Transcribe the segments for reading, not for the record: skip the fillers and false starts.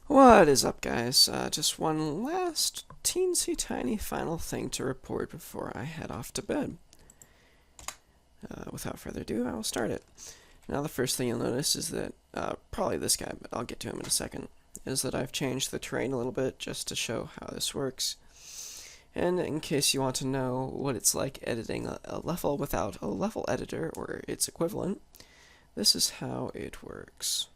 What is up, guys? Just one last teensy tiny final thing to report before I head off to bed. Without further ado, I will start it. Now, the first thing you'll notice is that, probably this guy, but I'll get to him in a second, is that I've changed the terrain a little bit just to show how this works. And in case you want to know what it's like editing a level without a level editor or its equivalent, this is how it works.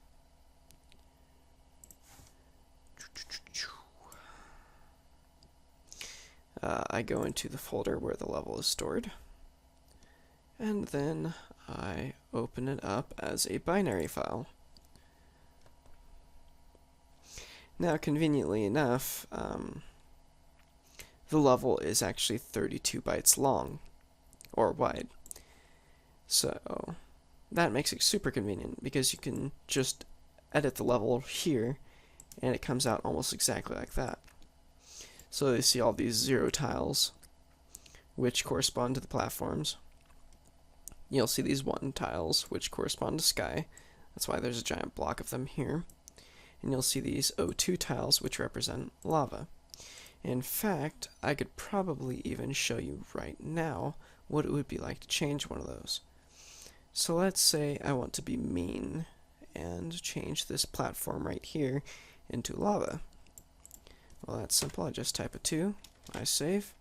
I go into the folder where the level is stored, and then I open it up as a binary file. Now, conveniently enough, the level is actually 32 bytes long, or wide. So that makes it super convenient because you can just edit the level here and it comes out almost exactly like that. So you see all these 0 tiles, which correspond to the platforms. You'll see these 1 tiles, which correspond to sky. That's why there's a giant block of them here. And you'll see these O2 tiles, which represent lava. In fact, I could probably even show you right now what it would be like to change one of those. So let's say I want to be mean and change this platform right here into lava. Well, that's simple. I just type a 2, I save,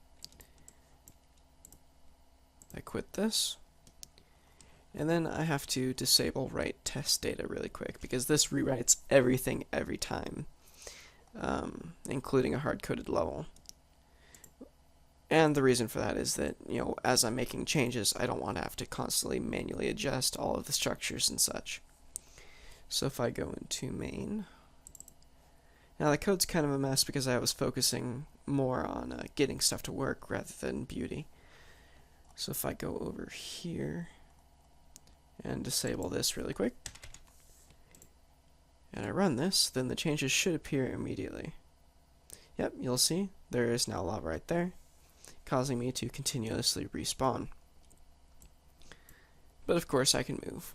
I quit this, and then I have to disable write test data really quick because this rewrites everything every time, including a hard-coded level. And the reason for that is that, as I'm making changes, I don't want to have to constantly manually adjust all of the structures and such. So if I go into main, now the code's kind of a mess because I was focusing more on getting stuff to work rather than beauty. So if I go over here and disable this really quick, and I run this, then the changes should appear immediately. Yep, you'll see there is now lava right there, causing me to continuously respawn. But of course I can move.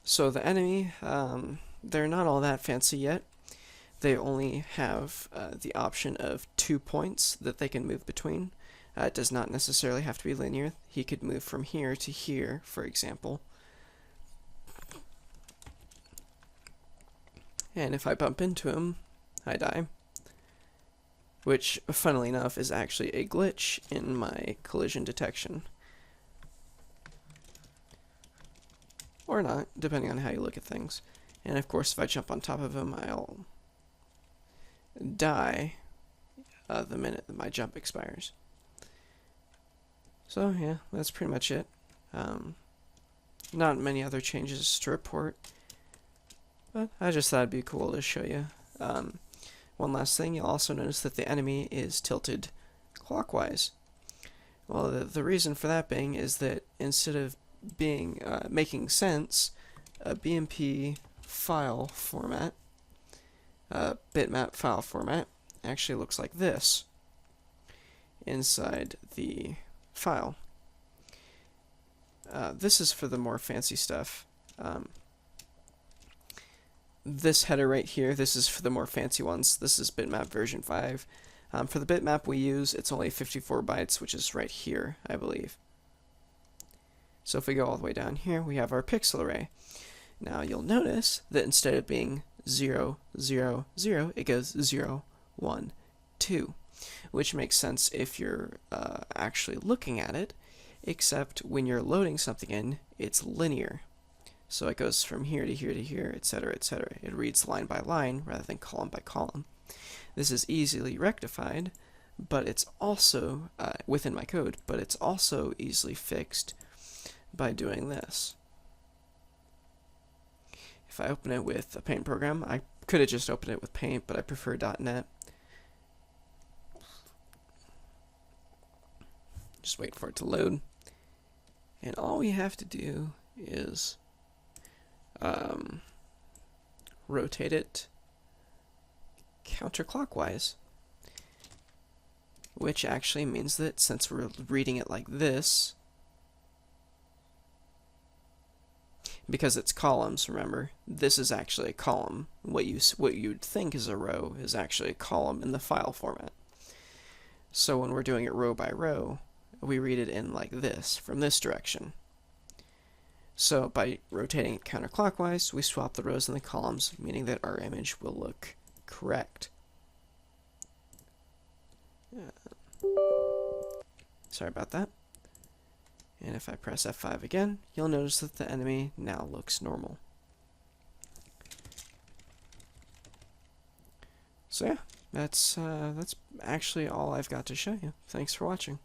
So the enemy, they're not all that fancy yet. They only have the option of 2 points that they can move between. It does not necessarily have to be linear. He could move from here to here, for example. And if I bump into him, I die. Which, funnily enough, is actually a glitch in my collision detection. Or not, depending on how you look at things. And of course, if I jump on top of him, I'll die the minute that my jump expires. So yeah, that's pretty much it. Not many other changes to report, but I just thought it'd be cool to show you. One last thing, you'll also notice that the enemy is tilted clockwise. Well, the reason for that being is that instead of being making sense, a BMP file format, bitmap file format, actually looks like this inside the file. This is for the more fancy stuff. This header right here, this is for the more fancy ones. This is bitmap version 5. For the bitmap we use, it's only 54 bytes, which is right here, I believe. So if we go all the way down here, we have our pixel array. Now you'll notice that instead of being 0, 0, 0, it goes 0, 1, 2, which makes sense if you're actually looking at it, except when you're loading something in, it's linear. So it goes from here to here to here, etc., etc. It reads line by line rather than column by column. This is easily rectified, but it's also within my code, but it's also easily fixed by doing this. If I open it with a Paint program, I could have just opened it with Paint, but I prefer .NET. Just wait for it to load. And all we have to do is rotate it counterclockwise, which actually means that since we're reading it like this, Because it's columns, remember, this is actually a column. What you'd think is a row is actually a column in the file format. So when we're doing it row by row, we read it in like this, from this direction. So by rotating it counterclockwise, we swap the rows and the columns, meaning that our image will look correct. Sorry about that. And if I press F5 again, you'll notice that the enemy now looks normal. So yeah, that's actually all I've got to show you. Thanks for watching.